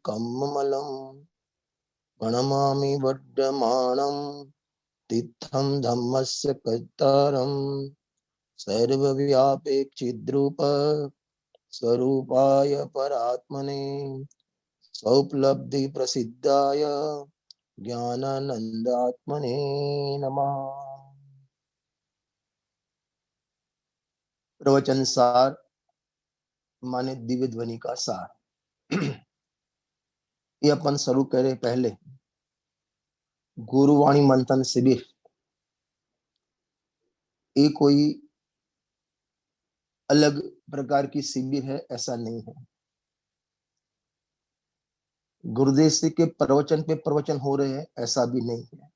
कममलं प्रणमामि वर्धमानं तीर्थं धम्मस्य कर्तारं सर्वव्यापेक्षिद्रूप स्वरूपाय परात्मने सौपलब्धि प्रसिद्धाय ज्ञानानंदात्मने नमः। प्रवचन सार माने दिव्य ध्वनि का सार। ये अपन शुरू करे पहले गुरुवाणी मंथन शिविर, ये कोई अलग प्रकार की शिविर है ऐसा नहीं है। गुरुदेव श्री के प्रवचन पे प्रवचन हो रहे हैं ऐसा भी नहीं है।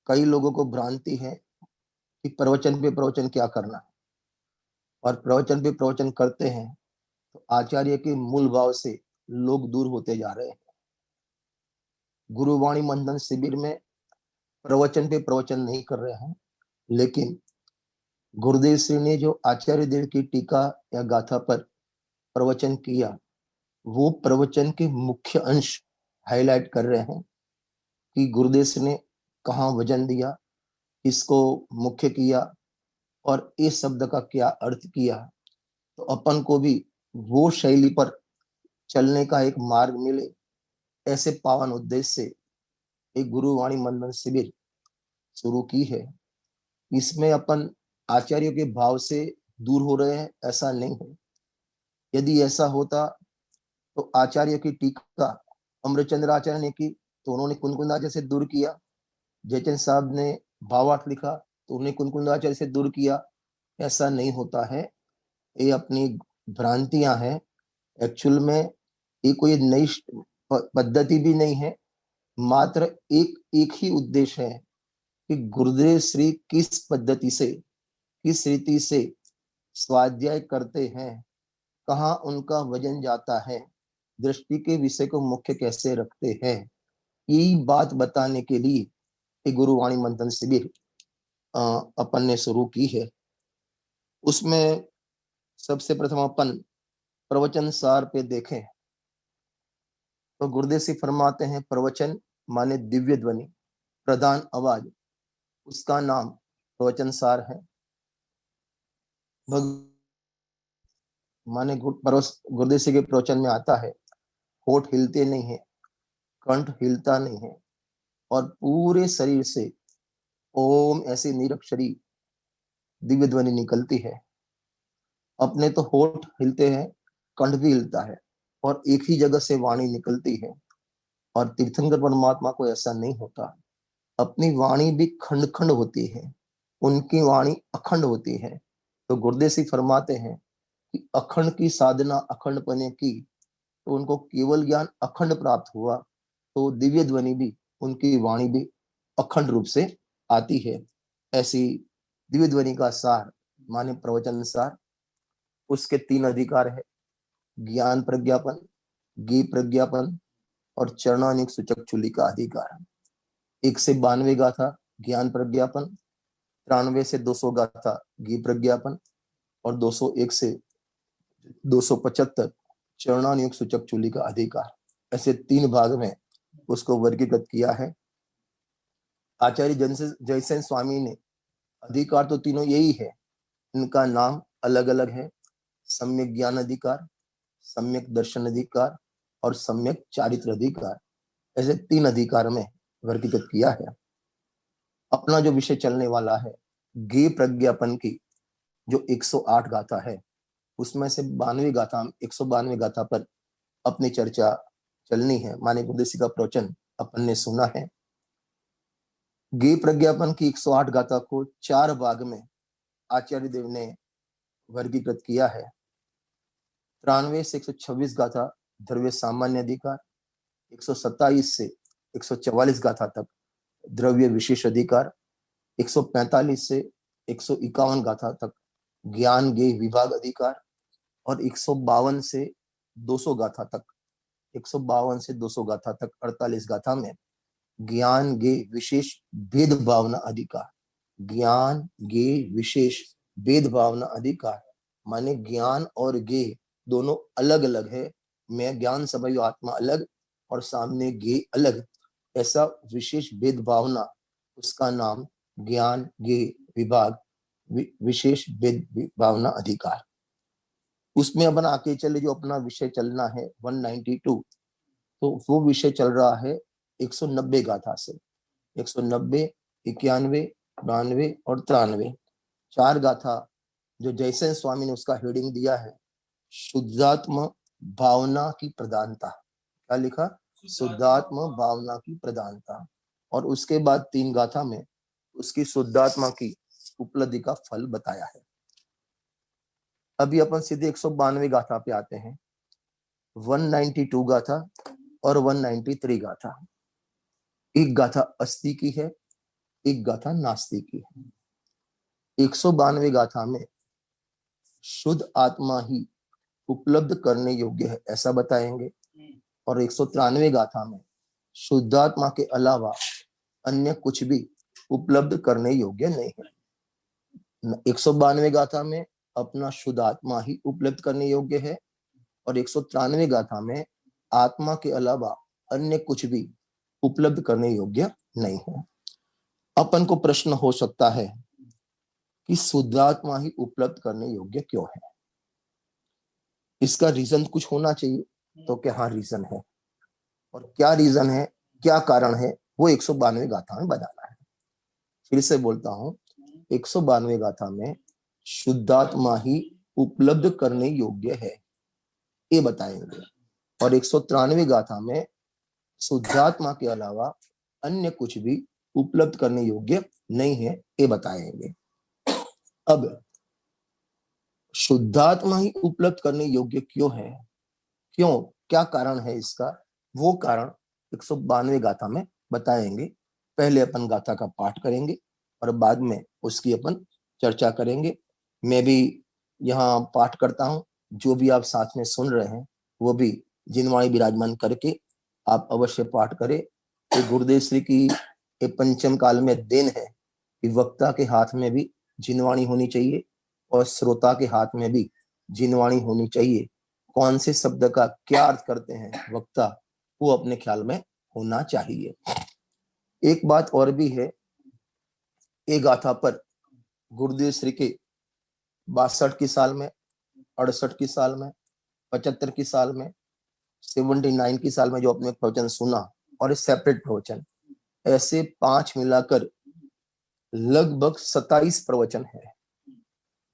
कई लोगों को भ्रांति है कि प्रवचन पे प्रवचन क्या करना, और प्रवचन पे प्रवचन करते हैं तो आचार्य के मूल भाव से लोग दूर होते जा रहे हैं। गुरुवाणी मंथन शिविर में प्रवचन पे प्रवचन नहीं कर रहे हैं, लेकिन गुरुदेव श्री ने जो आचार्य देव की टीका या गाथा पर प्रवचन किया, वो प्रवचन के मुख्य अंश हाईलाइट कर रहे हैं कि गुरुदेव श्री ने कहाँ वजन दिया, इसको मुख्य किया और इस शब्द का क्या अर्थ किया, तो अपन को भी वो शैली पर चलने का एक मार्ग मिले, ऐसे पावन उद्देश्य से एक गुरुवाणी मंथन शिविर शुरू की है। इसमें अपन आचार्यों के भाव से दूर हो रहे हैं ऐसा नहीं है। यदि ऐसा होता तो आचार्य की टीका अमृतचंद्र आचार्य ने की तो उन्होंने कुनकुंदाचार्य से दूर किया, जयचंद साहब ने भावार्थ लिखा तो उन्हें कुनकुंदाचार्य से दूर किया। ऐसा नहीं होता है, ये अपनी भ्रांतियां हैं। एक्चुअल में ये कोई नई पद्धति भी नहीं है, मात्र एक ही उद्देश्य है कि गुरुदेव श्री किस पद्धति से, किस रीति से स्वाध्याय करते हैं, कहाँ उनका वजन जाता है, दृष्टि के विषय को मुख्य कैसे रखते हैं, यही बात बताने के लिए एक गुरुवाणी मंथन शिविर अपन ने शुरू की है। उसमें सबसे प्रथम अपन प्रवचन सार पे देखें तो गुरुदेव श्री फरमाते हैं प्रवचन माने दिव्य ध्वनि, प्रधान आवाज, उसका नाम प्रवचन सार है। माने गुरुदेव श्री के प्रवचन में आता है होठ हिलते नहीं है, कंठ हिलता नहीं है, और पूरे शरीर से ओम ऐसी निरक्षरी दिव्य ध्वनि निकलती है। अपने तो होठ हिलते हैं, कंठ भी हिलता है, और एक ही जगह से वाणी निकलती है। और तीर्थंकर परमात्मा को ऐसा नहीं होता, अपनी वाणी भी खंड खंड होती है, उनकी वाणी अखंड होती है। तो गुरुदेव सिंह फरमाते हैं कि अखंड की साधना अखंड पने की, तो उनको केवल ज्ञान अखंड प्राप्त हुआ, तो दिव्य ध्वनि भी, उनकी वाणी भी अखंड रूप से आती है। ऐसी दिव्य ध्वनि का सार माने प्रवचन सार। उसके 3 अधिकार है, ज्ञान प्रज्ञापन, गी प्रज्ञापन और चरणानिक सूचक चुली का अधिकार। 1 से 92 गाथा ज्ञान प्रज्ञापन, 93 से 200 गाथा गी प्रज्ञापन और 201 से 275 चरणानिक सूचक चुली का अधिकार। ऐसे 3 भाग में उसको वर्गीकृत किया है। आचार्य जयसेन स्वामी ने अधिकार तो तीनों यही है, इनका नाम अलग अलग है, सम्यक ज्ञान अधिकार, सम्यक दर्शन अधिकार और सम्यक चारित्र अधिकार। ऐसे 3 अधिकार में वर्गीकृत किया है। अपना जो विषय चलने वाला है गे प्रज्ञापन की, जो 108 गाथा है, उसमें से 92 गाथा, 192 गाथा पर अपनी चर्चा चलनी है। माने गुरुदेव का प्रवचन अपन ने सुना है। गे प्रज्ञापन की 108 गाथा को 4 भाग में आचार्य देव ने वर्गीकृत किया है। 93 से 126 गाथा द्रव्य सामान्य अधिकार, 127 से 144 गाथा तक द्रव्य विशेष अधिकार, 145 से 151 गाथा तक ज्ञान गे विभाग अधिकार, और 152 से 200 गाथा तक, 152 से 200 गाथा तक 48 गाथा में ज्ञान गे विशेष भेद भावना अधिकार। ज्ञान गे विशेष भेद भावना अधिकार माने ज्ञान और गे दोनों अलग अलग है, मैं ज्ञान समयो आत्मा अलग और सामने गे अलग, ऐसा विशेष भेद भावना, उसका नाम ज्ञान गे विभाग, विशेष भेद भावना अधिकार। उसमें अपन आके चले, जो अपना विषय चलना है 192, तो वो विषय चल रहा है 190 गाथा से। 190, 91, 92 और 93, 4 गाथा जो जयसेन स्वामी ने उसका हेडिंग दिया है, शुद्धात्म भावना की प्रधानता। क्या लिखा? शुद्धात्म भावना की प्रधानता। और उसके बाद 3 गाथा में उसकी शुद्धात्मा की उपलब्धि का फल बताया है। अभी अपन सीधे 192 गाथा पे आते हैं। 192 गाथा और 193 गाथा। एक गाथा अस्ति की है, एक गाथा नास्ति की है। 192 गाथा में शुद्ध आत्मा ही उपलब्ध करने योग्य है ऐसा बताएंगे, और 193 गाथा में शुद्धात्मा के अलावा अन्य कुछ भी उपलब्ध करने योग्य नहीं है। 192 गाथा में अपना शुद्ध आत्मा ही उपलब्ध करने योग्य है, और 193 गाथा में आत्मा के अलावा अन्य कुछ भी उपलब्ध करने योग्य नहीं है। अपन को प्रश्न हो सकता है कि शुद्धात्मा ही उपलब्ध करने योग्य क्यों है? इसका रीजन कुछ होना चाहिए। तो क्या हाँ रीजन है, और क्या रीजन है, क्या कारण है, वो 192 गाथा में बताना है। फिर से बोलता हूं, 192 गाथा में शुद्धात्मा ही उपलब्ध करने योग्य है ये बताएंगे, और 193 गाथा में शुद्धात्मा के अलावा अन्य कुछ भी उपलब्ध करने योग्य नहीं है ये बताएंगे। अब शुद्धात्मा ही उपलब्ध करने योग्य क्यों है, क्यों, क्या कारण है इसका, वो कारण 192 गाथा में बताएंगे। पहले अपन गाथा का पाठ करेंगे और बाद में उसकी अपन चर्चा करेंगे। मैं भी यहाँ पाठ करता हूँ, जो भी आप साथ में सुन रहे हैं वो भी जिनवाणी विराजमान करके आप अवश्य पाठ करें। ये गुरुदेव श्री की ये पंचम काल में देन है कि वक्ता के हाथ में भी जिनवाणी होनी चाहिए और श्रोता के हाथ में भी जिनवाणी होनी चाहिए। कौन से शब्द का क्या अर्थ करते हैं वक्ता, वो अपने ख्याल में होना चाहिए। एक बात और भी है, एक गाथा पर गुरुदेव श्री के 62 की साल में, 68 की साल में, 75 की साल में, 79 की साल में जो अपने प्रवचन सुना, और इस सेपरेट प्रवचन, ऐसे 5 मिलाकर लगभग 27 प्रवचन है।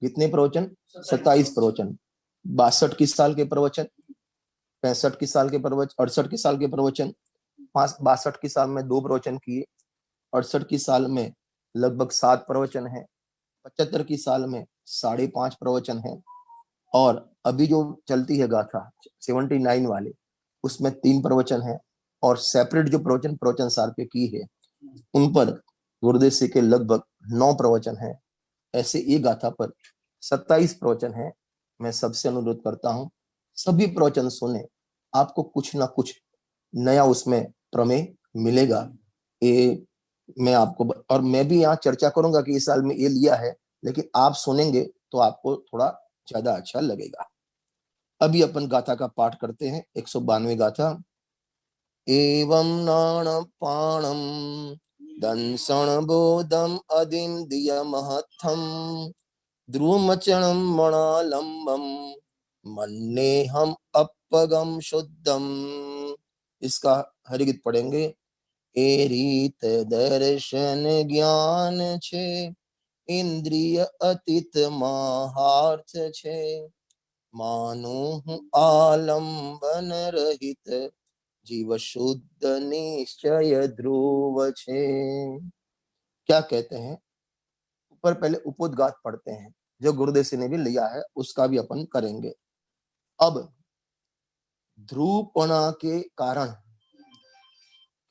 कितने प्रवचन? 27 प्रवचन। 62 की साल के प्रवचन, 65 की साल के प्रवचन, 68 की साल के प्रवचन, 62 की साल में 2 प्रवचन किए, 68 की साल में लगभग 7 प्रवचन है, 75 की साल में 5.5 प्रवचन है, और अभी जो चलती है गाथा 79 वाले, उसमें 3 प्रवचन है, और सेपरेट जो प्रवचन सार पे की है उन पर गुरुदेव श्री के लगभग 9 प्रवचन है। ऐसे एक गाथा पर 27 प्रवचन है। मैं सबसे अनुरोध करता हूं सभी प्रवचन सुने, आपको कुछ ना कुछ नया उसमें प्रमेय मिलेगा। ये मैं आपको, और मैं भी यहाँ चर्चा करूंगा कि इस साल में ये लिया है, लेकिन आप सुनेंगे तो आपको थोड़ा ज्यादा अच्छा लगेगा। अभी अपन गाथा का पाठ करते हैं। 192 गाथा। एवं नाणपाणम दंसण बोधम अधिम दिय महत्थम ध्रुमचणम मणालंबम मन्ने हम अपगम शुद्धम। इसका हरिगीत पढ़ेंगे। ए रीत दर्शन ज्ञान छे इंद्रिय अतीत महार्थ छे मानो हूँ आलंबन रहित जीव शुद्ध निश्चय ध्रुव छे। क्या कहते हैं? ऊपर पहले उपोद्घात पढ़ते हैं जो गुरुदेव से ने भी लिया है, उसका भी अपन करेंगे। अब ध्रुवपणा के कारण,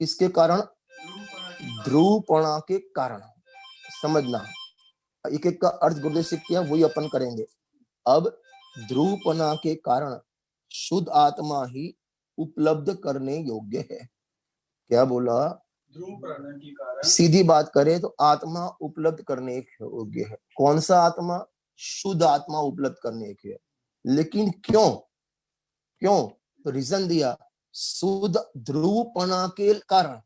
किसके कारण? ध्रुवपणा के कारण समझना, एक एक का अर्थ गुरुदेव से किया वही अपन करेंगे। अब ध्रुवपणा के कारण शुद्ध आत्मा ही उपलब्ध करने योग्य है। क्या बोला? सीधी बात करें तो आत्मा उपलब्ध करने योग्य है। कौन सा आत्मा? शुद्ध आत्मा उपलब्ध करने के। लेकिन क्यों? क्यों? तो रीजन दिया शुद्ध ध्रुवपना के कारण,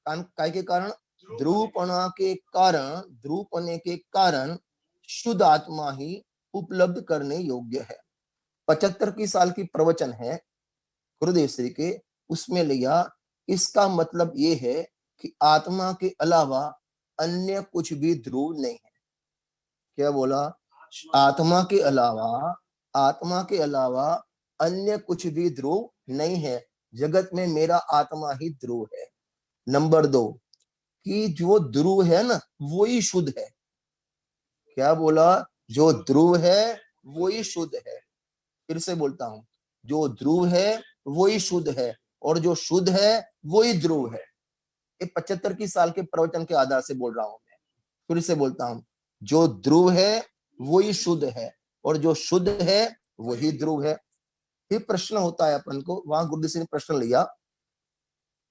काय के कारण, ध्रुवपना के कारण, ध्रुवपने के कारण शुद्ध आत्मा ही उपलब्ध करने योग्य है। 75 की साल की प्रवचन है गुरुदेव श्री के, उसमें लिया इसका मतलब ये है कि आत्मा के अलावा अन्य कुछ भी ध्रुव नहीं है। क्या बोला? आत्मा के अलावा, आत्मा के अलावा अन्य कुछ भी ध्रुव नहीं है। जगत में मेरा आत्मा ही ध्रुव है। नंबर 2 कि जो ध्रुव है ना वो ही शुद्ध है। क्या बोला? जो ध्रुव है वो ही शुद्ध है। फिर से बोलता हूं, जो ध्रुव है वो ही शुद्ध है और जो शुद्ध है वो ही ध्रुव है। ये 75 की साल के प्रवचन के आधार से बोल रहा हूं मैं। फिर से बोलता हूं, जो ध्रुव है वो ही शुद्ध है और जो शुद्ध है वही ध्रुव है। फिर प्रश्न होता है अपन को, वहां गुरुदेव सिंह ने प्रश्न लिया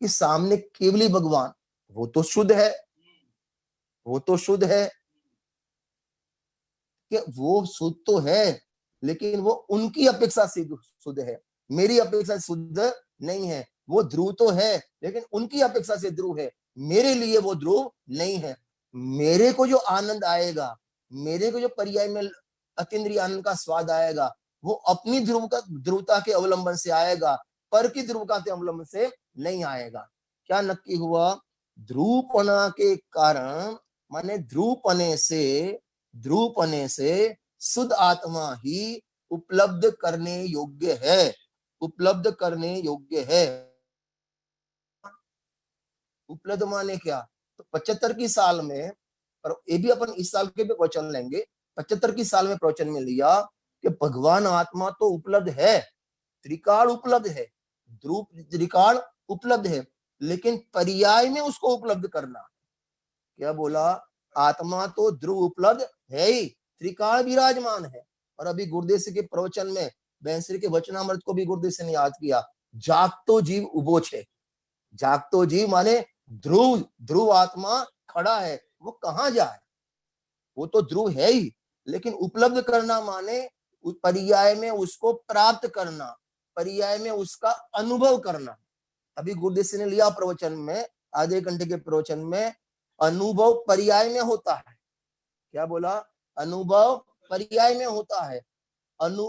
कि सामने केवली भगवान, वो तो शुद्ध है, वो तो शुद्ध है, कि वो शुद्ध तो है लेकिन वो उनकी अपेक्षा से शुद्ध है, मेरी अपेक्षा से शुद्ध नहीं है। वो ध्रुव तो है लेकिन उनकी अपेक्षा से ध्रुव है, मेरे लिए वो ध्रुव नहीं है। मेरे को जो आनंद आएगा, मेरे को जो पर्याय में अतीन्द्रिय आनंद का स्वाद आएगा, वो अपनी ध्रुवता के अवलंबन से आएगा, पर की ध्रुवता के अवलंबन से नहीं आएगा। क्या नक्की हुआ? ध्रुवपना के कारण, माने ध्रुवपने से शुद्ध आत्मा ही उपलब्ध करने योग्य है, उपलब्ध करने योग्य है। उपलब्ध माने क्या? तो 75 की साल में, और ये भी अपन इस साल के भी प्रवचन लेंगे, 75 की साल में प्रवचन में लिया कि भगवान आत्मा तो उपलब्ध है, त्रिकाल उपलब्ध है, ध्रुव त्रिकाल उपलब्ध है, लेकिन पर्याय में उसको उपलब्ध करना। क्या बोला? आत्मा तो ध्रुव उपलब्ध है ही, त्रिकाल विराजमान है। और अभी गुरुदेव के प्रवचन में बैंसरी के वचनामृत को भी गुरुदेव ने याद किया, जागतो जीव उबो छे। जागतो जीव माने ध्रुव, ध्रुव आत्मा खड़ा है, वो कहां जाए? वो तो ध्रुव है ही, लेकिन उपलब्ध करना माने पर्याय में उसको प्राप्त करना, पर्याय में उसका अनुभव करना। अभी गुरुदेव ने लिया प्रवचन में, आधे घंटे के प्रवचन में, अनुभव पर्याय में होता है। क्या बोला? अनुभव पर्याय में होता है। अनु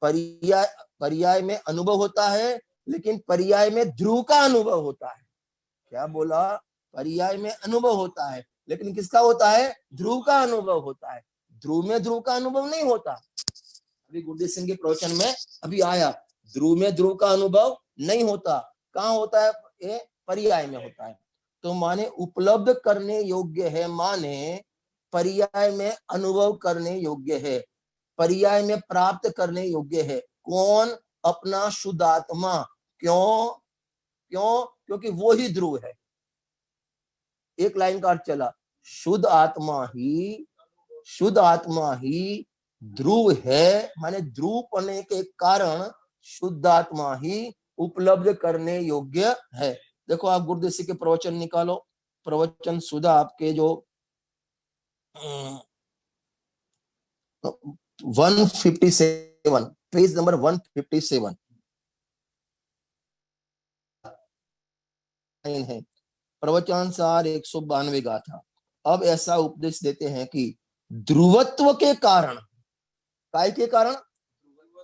पर्याय, पर्याय में अनुभव होता है, लेकिन पर्याय में ध्रुव का अनुभव होता है। क्या बोला? पर्याय में अनुभव होता है, लेकिन किसका होता है? ध्रुव का अनुभव होता है। ध्रुव में ध्रुव का अनुभव नहीं होता। अभी गुरुदेव सिंह के प्रवचन में अभी आया, ध्रुव में ध्रुव का अनुभव नहीं होता। कहाँ होता है? ये पर्याय में होता है। तो माने उपलब्ध करने योग्य है, माने पर्याय में अनुभव करने योग्य है, पर्याय में प्राप्त करने योग्य है। कौन? अपना शुद्ध आत्मा। क्यों? क्यों? क्योंकि वो ही ध्रुव है। एक लाइन का अर्थ चला, शुद्ध आत्मा ही, शुद्ध आत्मा ही ध्रुव है, माने ध्रुव होने के कारण शुद्ध आत्मा ही उपलब्ध करने योग्य है। देखो आप गुरुदेव के प्रवचन निकालो, प्रवचन सुधा आपके जो 157, पेज नंबर 157 है। प्रवचन सार 192 गाथा। अब ऐसा उपदेश देते हैं कि ध्रुवत्व के कारण, काय के कारण?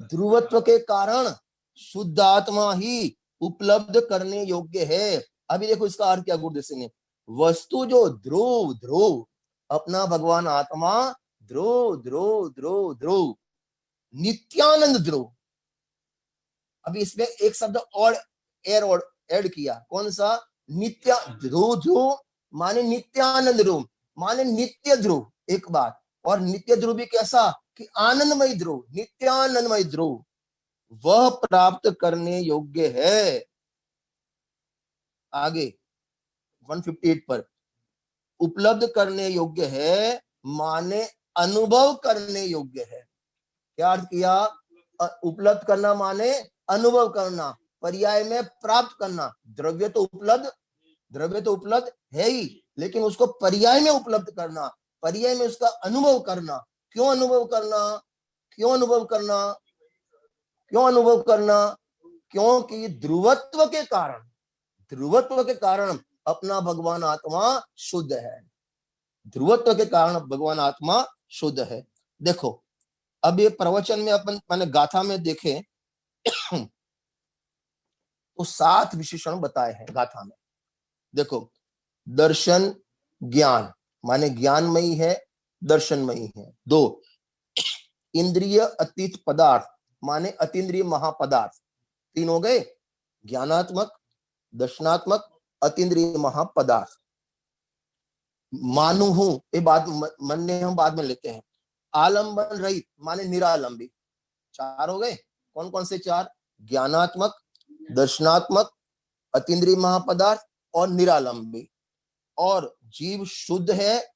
ध्रुवत्व के कारण शुद्ध आत्मा ही उपलब्ध करने योग्य है। अभी देखो इसका अर्थ क्या गुरुदेव सिंह ने, वस्तु जो ध्रुव, ध्रुव अपना भगवान आत्मा ध्रुव, ध्रुव ध्रुव ध्रुव, नित्यानंद ध्रुव। अभी इसमें एक शब्द और ऐड किया, कौन सा? नित्य ध्रुव, ध्रुव माने नित्यानंद ध्रुव, माने नित्य ध्रुव। एक बात, और नित्य ध्रुव भी कैसा? कि आनंदमय ध्रुव, नित्यानंदमय ध्रुव, वह प्राप्त करने योग्य है। आगे 158 पर, उपलब्ध करने योग्य है माने अनुभव करने योग्य है। क्या अर्थ किया? उपलब्ध करना माने अनुभव करना, पर्याय में प्राप्त करना। द्रव्य तो उपलब्ध, द्रव्य तो उपलब्ध है ही, लेकिन उसको पर्याय में उपलब्ध करना, पर्याय में उसका अनुभव करना। क्यों अनुभव करना? क्यों अनुभव करना? क्यों अनुभव करना? क्योंकि ध्रुवत्व के कारण अपना भगवान आत्मा शुद्ध है। ध्रुवत्व के कारण भगवान आत्मा शुद्ध है। देखो अब ये प्रवचन में मैंने गाथा में देखे तो 7 विशेषण बताए हैं गाथा में। देखो दर्शन ज्ञान माने ज्ञानमयी है, दर्शनमयी है। 2 इंद्रिय अतीत पदार्थ माने अतीन्द्रिय महापदार्थ। 3 हो गए, ज्ञानात्मक, दर्शनात्मक, अतीन्द्रिय महापदार्थ। मानु हूं ये बात मन ने हम बाद में लेते हैं। आलंबन रहित माने निरालंबी। 4 हो गए। कौन कौन से 4? ज्ञानात्मक, दर्शनात्मक, अतीन्द्रिय महापदार्थ और निरालंबी। और जीव शुद्ध है,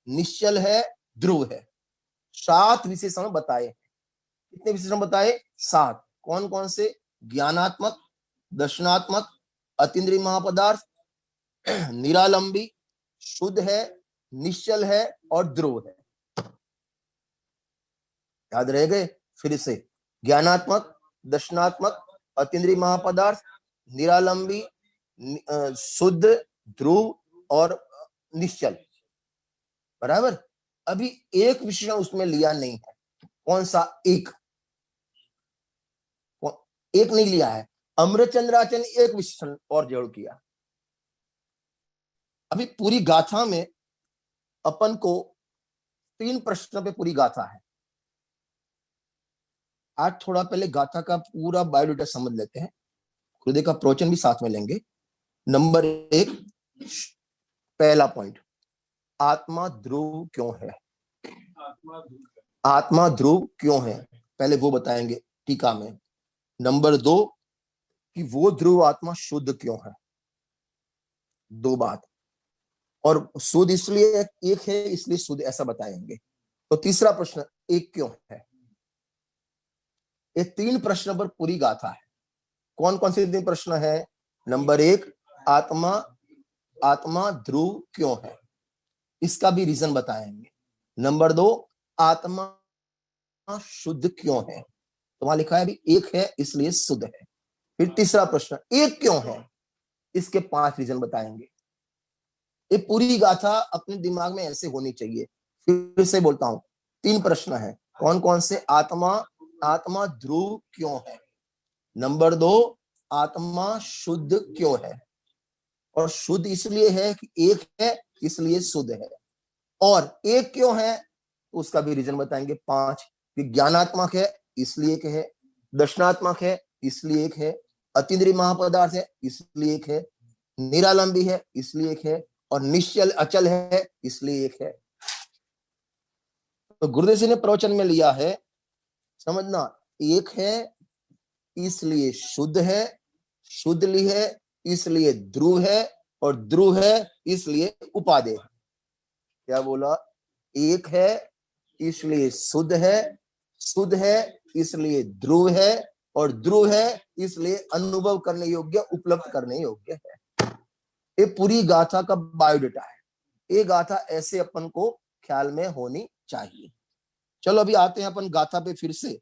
निश्चल है, ध्रुव है। 7 विशेषण बताए। कितने विशेषण बताए? 7। कौन कौन से? ज्ञानात्मक, दर्शनात्मक, अतीन्द्रिय महापदार्थ, निरालंबी, शुद्ध है, निश्चल है और ध्रुव है। याद रह गए? फिर से ज्ञानात्मक, दर्शनात्मक, अतीन्द्रिय महापदार्थ, निरालंबी, शुद्ध, ध्रुव और निश्चल। बराबर। अभी एक विशेषण उसमें लिया नहीं है। कौन सा? एक नहीं लिया है। अमृतचंद्राचार्य ने एक विशेषण और जोड़ किया। अभी पूरी गाथा में अपन को 3 प्रश्नों पे पूरी गाथा है। आज थोड़ा पहले गाथा का पूरा बायोडाटा समझ लेते हैं, हृदय का प्रवचन भी साथ में लेंगे। नंबर 1 पहला पॉइंट, आत्मा ध्रुव क्यों है? आत्मा ध्रुव क्यों है पहले वो बताएंगे टीका में। नंबर 2 कि वो ध्रुव आत्मा शुद्ध क्यों है। 2 बात। और शुद्ध इसलिए एक है इसलिए शुद्ध, ऐसा बताएंगे। तो तीसरा प्रश्न, एक क्यों है। ये 3 प्रश्न पर पूरी गाथा है। कौन कौन से 3 प्रश्न है? नंबर 1 आत्मा ध्रुव क्यों है, इसका भी रीजन बताएंगे। नंबर 2 आत्मा शुद्ध क्यों है, तो वहां लिखा है अभी एक है इसलिए शुद्ध है। फिर तीसरा प्रश्न, एक क्यों है, इसके 5 रीजन बताएंगे। ये पूरी गाथा अपने दिमाग में ऐसे होनी चाहिए। फिर से बोलता हूं, 3 प्रश्न है। कौन कौन से? आत्मा ध्रुव क्यों है, नंबर 2 आत्मा शुद्ध क्यों है, और शुद्ध इसलिए है कि एक है इसलिए शुद्ध है, और एक क्यों है उसका भी रीजन बताएंगे 5 कि ज्ञानात्मक है इसलिए एक है, दर्शनात्मक है इसलिए एक है, अतीन्द्रिय महापदार्थ है इसलिए एक है, निरालंबी है इसलिए एक है, और निश्चल अचल है इसलिए एक है। तो गुरुदेव जी ने प्रवचन में लिया है, समझना, एक है इसलिए शुद्ध है, शुद्ध ली है इसलिए ध्रुव है, और ध्रुव है इसलिए उपादेय है। क्या बोला? एक है इसलिए शुद्ध है, शुद्ध है इसलिए ध्रुव है, और ध्रुव है इसलिए अनुभव करने योग्य, उपलब्ध करने योग्य है। ये पूरी गाथा का बायोडाटा है। ये गाथा ऐसे अपन को ख्याल में होनी चाहिए। चलो अभी आते हैं अपन गाथा पे फिर से।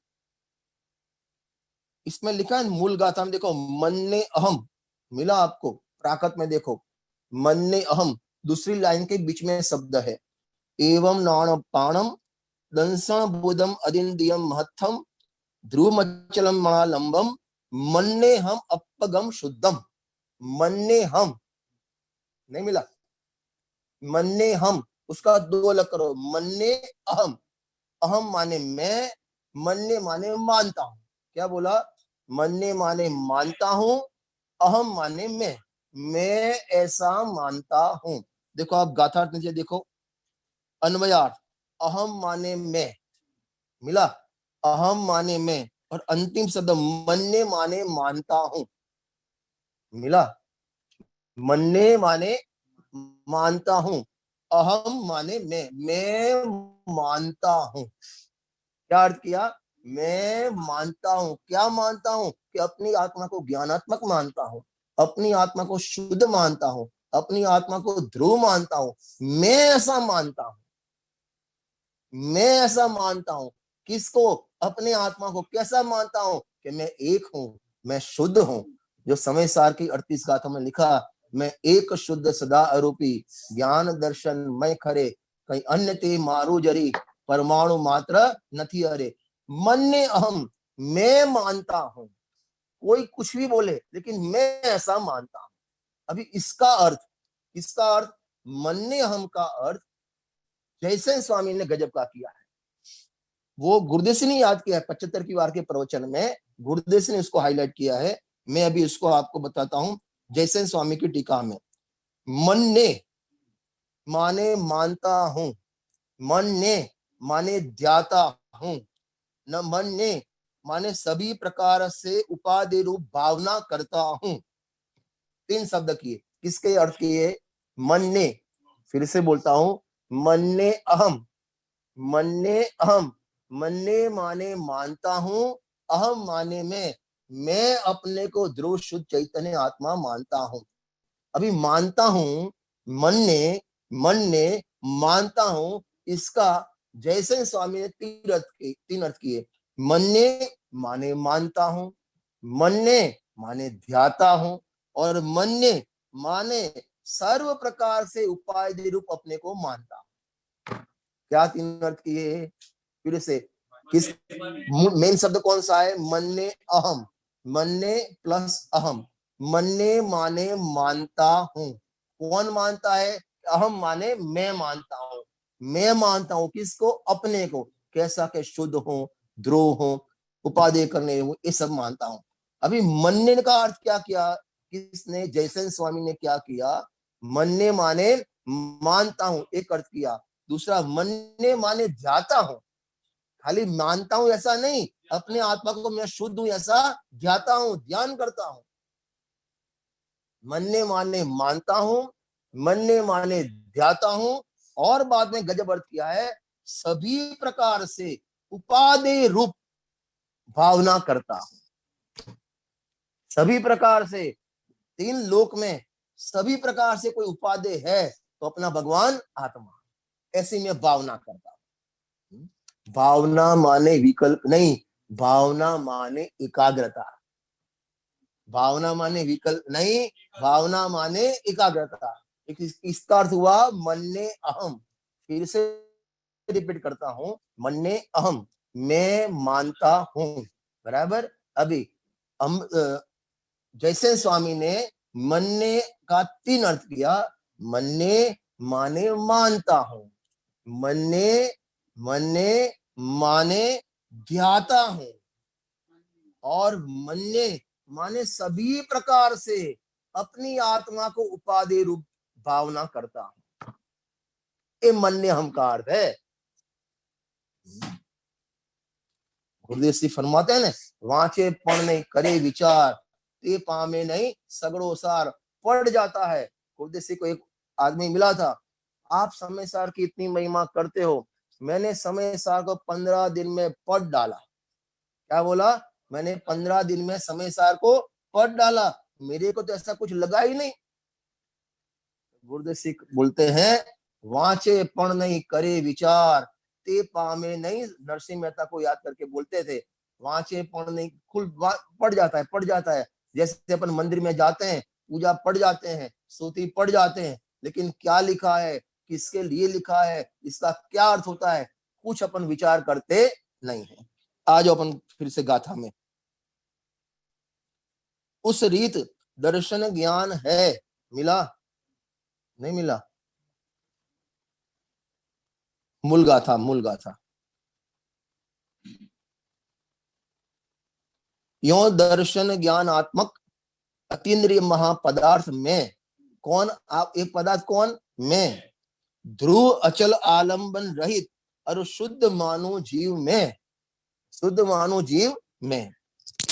इसमें लिखा है मूल गाथा में, देखो मन्ने अहम मिला आपको, प्राकृत में देखो मन्ने अहम, दूसरी लाइन के बीच में शब्द है एवं नाण पाणम दंसन बुदम अदिंदियम महत्थम ध्रुवमचलम मणालंबम मन्ने हम अपगम शुद्धम। मन्ने हम नहीं मिला, मन्ने हम उसका 2 अलग करो। मन्ने अहम, अहम माने मैं, मन्ने माने मानता हूं। क्या बोला? मन्ने माने मानता हूं, अहम माने मैं ऐसा मानता हूं। देखो आप गाथा नीचे देखो, अन्वयार्थ, अहम माने मैं मिला, अहम माने मैं, और अंतिम शब्द मन्ने माने मानता हूं मिला। मन्ने माने मानता हूं, अहम माने मैं मानता हूं। क्या अर्थ किया? मैं मानता हूं। क्या मानता हूं? कि अपनी आत्मा को ज्ञानात्मक मानता हूं, अपनी आत्मा को शुद्ध मानता हूं, अपनी आत्मा को ध्रुव मानता हूं। मैं ऐसा मानता हूं, मैं ऐसा मानता हूं। किसको? अपने आत्मा को। कैसा मानता हूं? कि मैं एक हूं, मैं शुद्ध हूं। जो समय सार की 38 गाथा में लिखा, मैं एक शुद्ध सदा आरोपी, ज्ञान दर्शन मैं खरे, कहीं अन्य ते मारू जरी, परमाणु मात्र नथी अरे। मन ने अहम, मैं मानता हूं, कोई कुछ भी बोले लेकिन मैं ऐसा मानता हूं। अभी इसका अर्थ मन ने अहम का अर्थ जयसेन स्वामी ने गजब का किया है। वो गुरुदेव ने याद किया है 75 की बार के प्रवचन में, गुरुदेव ने इसको हाईलाइट किया है। मैं अभी इसको आपको बताता हूं। जयसेन स्वामी की टीका में, मन ने माने मानता हूं, मन ने माने ध्याता हूं, न मन ने माने सभी प्रकार से उपाधि रूप भावना करता हूं। 3 शब्द किए, किसके अर्थ किए? मन ने, फिर से बोलता हूं, मन ने अहम, मन ने अहम, मन ने माने मानता हूं, अहम माने मैं अपने को ध्रुव शुद्ध चैतन्य आत्मा मानता हूं। अभी मानता हूं, मन ने मानता हूं, इसका जयसेन स्वामी ने 3 अर्थ किए। मन ने माने मानता हूं, मन ने माने ध्याता हूं, और मन ने माने सर्व प्रकार से उपाधि रूप अपने को मानता हूं। क्या 3 अर्थ किए? फिर से, किस मेन शब्द कौन सा है? मन ने अहम, मन ने प्लस अहम, मन ने माने मानता हूं। कौन मानता है? अहम माने मैं मानता हूं, मैं मानता हूं किसको? अपने को, कैसा के शुद्ध हो, ध्रुव हो, उपाधि करने हो, ये सब मानता हूं। अभी मनने का अर्थ क्या किया? किसने? जयसेन स्वामी ने क्या किया? मनने माने मानता हूं, एक अर्थ किया। दूसरा, मनने माने ध्याता हूं, खाली मानता हूं ऐसा नहीं, अपने आत्मा को मैं शुद्ध हूं ऐसा ध्याता हूं, ध्यान करता हूं। मनने माने मानता हूं, मनने माने ध्याता हूं, और बाद में गजब अर्थ किया है, सभी प्रकार से उपादेय रूप भावना करता हूं। सभी प्रकार से, 3 लोक में सभी प्रकार से कोई उपादेय है तो अपना भगवान आत्मा, ऐसी मैं भावना करता हूं। भावना माने विकल्प नहीं, भावना माने एकाग्रता, भावना माने विकल्प नहीं, भावना माने एकाग्रता। इसका अर्थ हुआ मन ने अहम। फिर से रिपीट करता हूं, मन ने अहम, मैं मानता हूं, बराबर। अभी हम जयसेन स्वामी ने मन ने का 3 अर्थ किया। मन ने माने मानता हूं, मन ने माने ध्याता हूं, और मन ने माने सभी प्रकार से अपनी आत्मा को उपाधि रूप भावना करता हूं। ये मन ने हम का अर्थ है। गुरुदेव श्री फरमाते हैं ना, वांचे पण नहीं करे विचार, ते पामे नहीं सगड़ो सार। पढ़ जाता है। गुरुदेव श्री को एक आदमी मिला था, आप समय सार की इतनी महिमा करते हो, मैंने समय सार को 15 दिन में पढ़ डाला। क्या बोला? मैंने 15 दिन में समय सार को पढ़ डाला, मेरे को तो ऐसा कुछ लगा ही नहीं। गुरुदेव सिख बोलते हैं, वांचे पण नहीं करे विचार, ते पामे नहीं। नरसिंह मेहता को याद करके बोलते थे, वांचे पण नहीं, खुल पढ़ जाता है। जैसे अपन मंदिर में जाते हैं, पूजा पढ़ जाते हैं, स्तुति पढ़ जाते हैं, लेकिन क्या लिखा है, किसके लिए लिखा है, इसका क्या अर्थ होता है, कुछ अपन विचार करते नहीं है। आज अपन फिर से गाथा में, उस रीत दर्शन ज्ञान है, मिला नहीं मिला? मूल गाथा यो दर्शन ज्ञानात्मक अतीन्द्रिय महापदार्थ में कौन? आप एक पदार्थ कौन? मैं, ध्रुव अचल आलंबन रहित और शुद्ध मानो जीव में, शुद्ध मानो जीव में।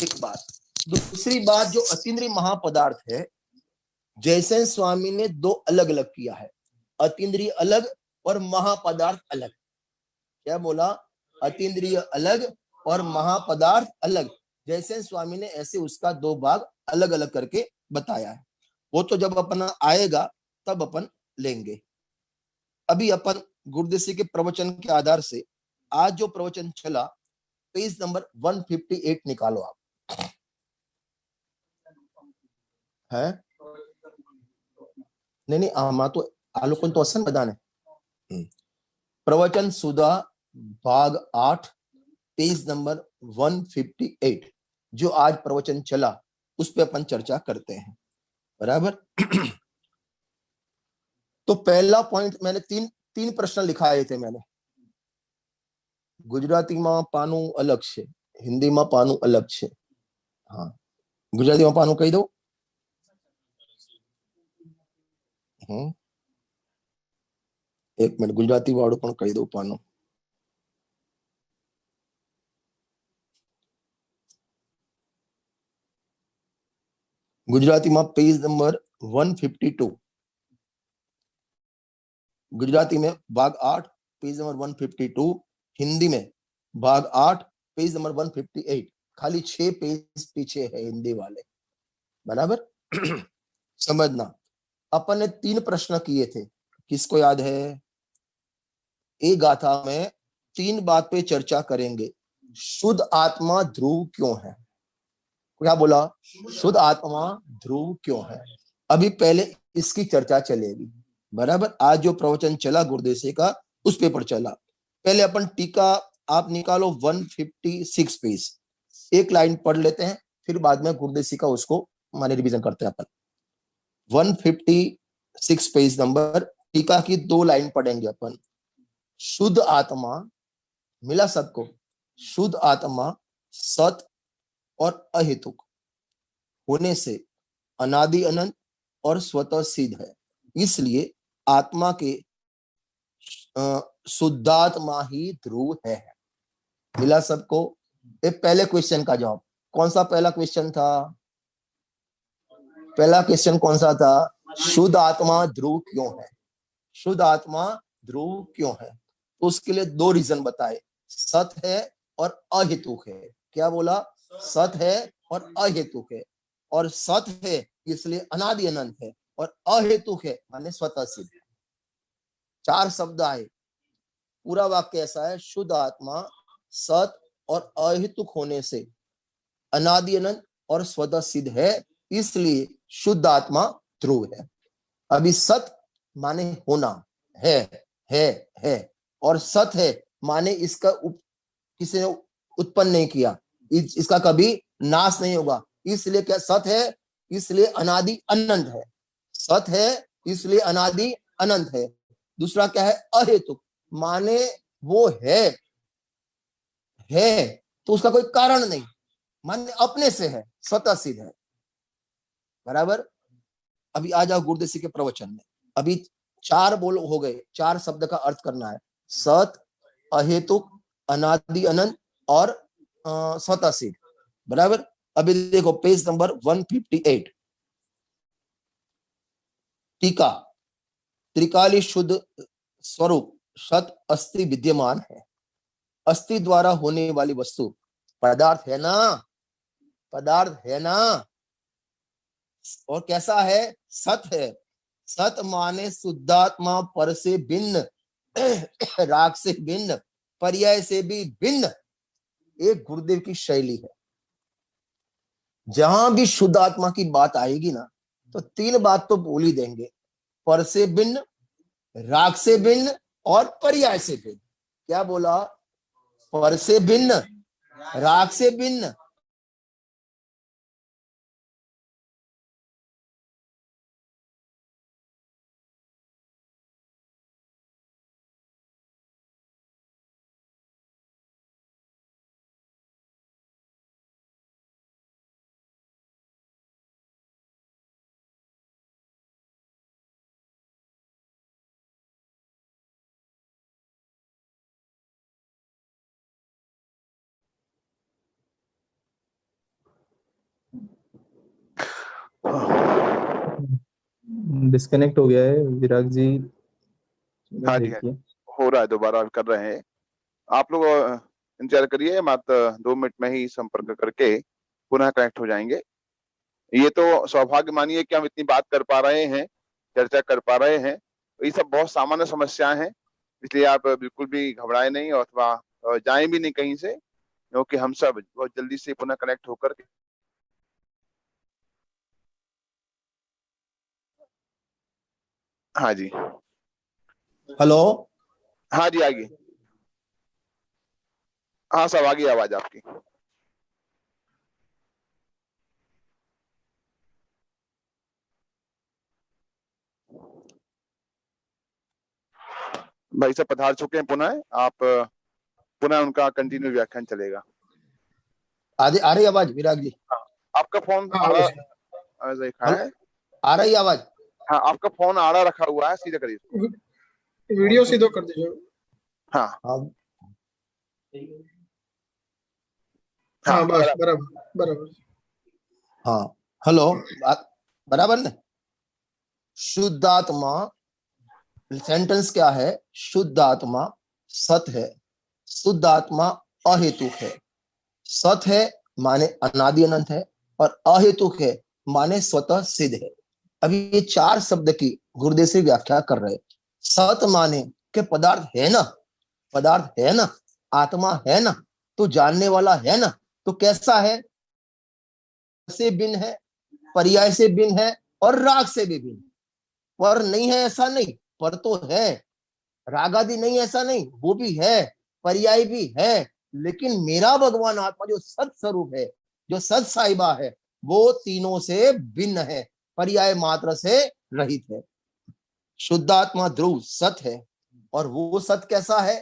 एक बात। दूसरी बात, जो अतीन्द्रिय महापदार्थ है, जयसेन स्वामी ने 2 अलग अलग किया है, अतीन्द्रिय अलग और महापदार्थ अलग। क्या बोला? अतीन्द्रिय अलग और महापदार्थ अलग। जयसेन स्वामी ने ऐसे उसका 2 भाग अलग अलग करके बताया है। वो तो जब अपन आएगा तब अपन लेंगे। अभी अपन गुरुदेव जी के प्रवचन के आधार से आज जो प्रवचन चला, पेज नंबर 158 निकालो आप। है? नहीं नहीं, आमा तो आलोकन तो असन बदान है। प्रवचन सुधा भाग 8 पेज नंबर 158 जो आज प्रवचन चला उस पे अपन चर्चा करते हैं, बराबर। तो पहला पॉइंट मैंने तीन प्रश्न लिखाए थे मैंने। गुजराती में पानु अलग छे, हिंदी में पानु अलग छे। हाँ, गुजराती में पानु कही दो। एक मिनट, गुजराती वाળું પણ કહી દઉં પાનું। गुजराती में पेज नंबर 152, गुजराती में भाग 8 पेज नंबर 152, हिंदी में भाग 8 पेज नंबर 158। खाली 6 पेज पीछे है हिंदी वाले, बराबर। समझना, अपन ने 3 प्रश्न किए थे, किसको याद है? एक गाथा में 3 बात पे चर्चा करेंगे। शुद्ध आत्मा ध्रुव क्यों है? क्या बोला? शुद्ध आत्मा ध्रुव क्यों है? अभी पहले इसकी चर्चा चलेगी, बराबर। आज जो प्रवचन चला गुरुदेव का उस पेपर चला। पहले अपन टीका आप निकालो 156 पेज, एक लाइन पढ़ लेते हैं, फिर बाद में गुरुदेव का उसको माने रिवीजन करते हैं अपन। 156 पेज नंबर, टीका की 2 लाइन पढ़ेंगे अपन। शुद्ध आत्मा, मिला सबको? शुद्ध आत्मा सत और अहेतुक होने से अनादि अनंत और स्वतः सिद्ध है, इसलिए आत्मा के शुद्धात्मा ही ध्रुव है। मिला सबको? ये पहले क्वेश्चन का जवाब। कौन सा पहला क्वेश्चन था? पहला क्वेश्चन कौन सा था? शुद्ध आत्मा ध्रुव क्यों है? शुद्ध आत्मा ध्रुव क्यों है? तो उसके लिए 2 रीजन बताए, सत है और अहेतुक है। क्या बोला? सत है और अहेतुक है। और सत है इसलिए अनादि अनंत है, और अहेतुक है माने स्वतः सिद्ध है। 4 शब्द आए, पूरा वाक्य ऐसा है, शुद्ध आत्मा सत और अहेतुक होने से अनादि अनंत और स्वतः सिद्ध है, इसलिए शुद्ध आत्मा ध्रुव है। अभी सत माने होना है और सत है माने इसका किसी ने उत्पन्न नहीं किया, इसका कभी नाश नहीं होगा, इसलिए क्या सत है, इसलिए अनादि अनंत है। सत है इसलिए अनादि अनंत है। दूसरा क्या है? अहेतुक, माने वो है तो उसका कोई कारण नहीं, माने अपने से है, स्वतः सिद्ध है, बराबर। अभी आ जाओ गुरुदेव के प्रवचन में। अभी 4 बोल हो गए, 4 शब्द का अर्थ करना है, सत, अहेतुक, अनादि अनंत और स्वतः सिद्ध, बराबर। अभी देखो पेज नंबर 158, टीका। त्रिकाली शुद्ध स्वरूप सत अस्थि विद्यमान है। अस्थि द्वारा होने वाली वस्तु पदार्थ है ना, पदार्थ है ना। और कैसा है? सत है। सत माने शुद्धात्मा पर से भिन्न, राग से भिन्न, पर्याय से भी भिन्न, एक गुरुदेव की शैली है। जहां भी शुद्ध आत्मा की बात आएगी ना, तो 3 बात तो बोल ही देंगे, पर से भिन्न, राग से भिन्न और पर्याय से भिन्न। क्या बोला? पर से भिन्न, राग से भिन्न, डिस्कनेक्ट हो गया है विराग जी। हाँ जी, देखिए हो रहा है, दोबारा कर रहे हैं। आप लोग इंतजार करिए, मात्र 2 मिनट में ही संपर्क करके पुनः कनेक्ट हो जाएंगे। ये तो सौभाग्य मानिए कि हम इतनी बात कर पा रहे हैं, चर्चा कर पा रहे हैं। तो ये सब बहुत सामान्य समस्याएं हैं, इसलिए आप बिल्कुल भी घबराए नहीं अथवा जाएं भी नहीं कहीं से, क्योंकि हम सब बहुत जल्दी से पुनः कनेक्ट होकर हाँ जी, हेलो। हाँ जी, आगे। हाँ सब आ गई आवाज आपकी। भाई साहब पधार चुके हैं पुनः, आप पुनः उनका कंटिन्यू व्याख्यान चलेगा। आदि आ रही आवाज विराग जी? हाँ, आपका फोन हाँ आड़ा बस देखा हम है। आ रही आवाज? हाँ, आपका फोन आड़ा रखा हुआ है, सीधा करिए। वीडियो सीधो कर दीजिए। हाँ हाँ हाँ हाँ बस बराबर। बराबर बराबर। हाँ। हेलो, बात बराबर ने? शुद्धात्मा, सेंटेंस क्या है? शुद्ध आत्मा सत है, शुद्ध आत्मा अहेतुक है। सत है माने अनादि अनंत है, और अहेतुक है माने स्वतः सिद्ध है। अभी ये चार शब्द की गुरुदेव से व्याख्या कर रहे हैं। सत माने के पदार्थ है ना, पदार्थ है ना, आत्मा है ना, तो जानने वाला है ना, तो कैसा है? से भिन्न है, पर्याय से भिन्न है, और राग से भी भिन्न। पर नहीं है ऐसा नहीं, पर तो है। राग आदि नहीं ऐसा नहीं, वो भी है, पर्याय भी है। लेकिन मेरा भगवान आत्मा जो सत स्वरूप है, जो सत साहिबा है, वो तीनों से भिन्न है, पर्याय मात्र से रहित है। शुद्धात्मा ध्रुव सत है, और वो सत कैसा है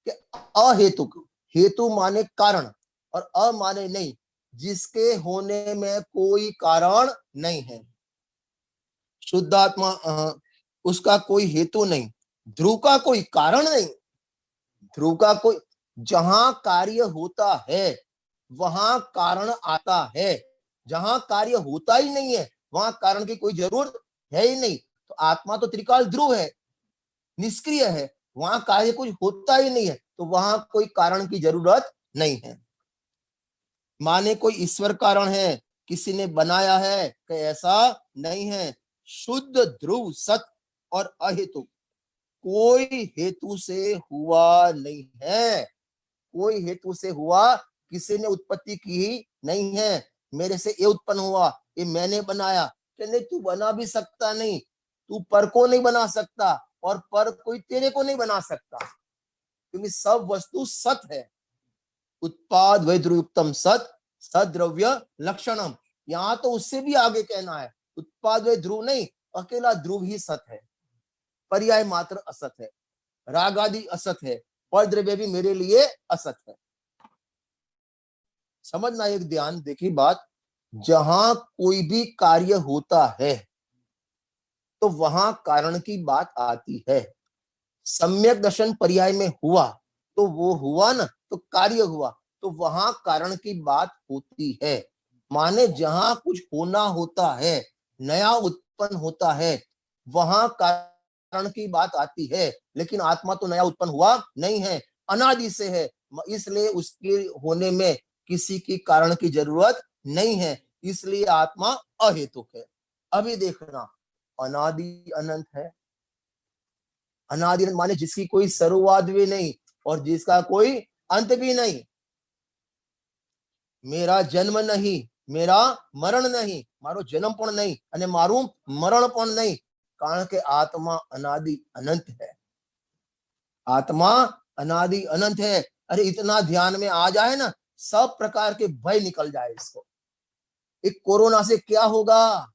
कि अहेतुक। हेतु माने कारण, और अ माने नहीं, जिसके होने में कोई कारण नहीं है। शुद्धात्मा उसका कोई हेतु नहीं, ध्रुव का कोई कारण नहीं। ध्रुव का कोई, जहां कार्य होता है वहां कारण आता है, जहां कार्य होता ही नहीं है वहां कारण की कोई जरूरत है ही नहीं। तो आत्मा तो त्रिकाल ध्रुव है, निष्क्रिय है, वहां कार्य कुछ होता ही नहीं है, तो वहां कोई कारण की जरूरत नहीं है। माने कोई ईश्वर कारण है, किसी ने बनाया है, कि ऐसा नहीं है। शुद्ध ध्रुव सत और अहेतु, कोई हेतु से हुआ नहीं है, कोई हेतु से हुआ, किसी ने उत्पत्ति की ही नहीं है। मेरे से ये उत्पन्न हुआ, ये मैंने बनाया, कि नहीं, तू बना भी सकता नहीं, तू पर को नहीं बना सकता, और पर कोई तेरे को नहीं बना सकता, क्योंकि सब वस्तु सत है। उत्पाद वैद्रुयुक्तम सत सद्रव्य लक्षणम। यहां तो उससे भी आगे कहना है, उत्पाद वे ध्रुव नहीं, अकेला ध्रुव ही सत है, पर्याय मात्र असत है, राग आदि असत है, पर द्रव्य भी मेरे लिए असत है। समझना, एक ध्यान देखी बात, जहां कोई भी कार्य होता है तो वहां कारण की बात आती है। सम्यक दर्शन पर्याय में हुआ, तो वो हुआ ना, तो कार्य हुआ, तो वहां कारण की बात होती है। माने जहां कुछ होना होता है, नया उत्पन्न होता है, वहां कारण की बात आती है। लेकिन आत्मा तो नया उत्पन्न हुआ नहीं है, अनादि से है, इसलिए उसके होने में किसी की कारण की जरूरत नहीं है, इसलिए आत्मा अहेतुक है। अभी देखना, अनादि अनंत है। अनादि अनंत माने जिसकी कोई शुरुआत भी नहीं और जिसका कोई अंत भी नहीं। मेरा जन्म नहीं, मेरा मरण नहीं, मारो जन्म पण नहीं અને મારું મરણ પણ नहीं, કારણ કે आत्मा अनादि अनंत है। आत्मा अनादि अनंत है। अरे इतना ध्यान में आ जाए ना, सब प्रकार के भय निकल जाए इसको। एक कोरोना से क्या होगा,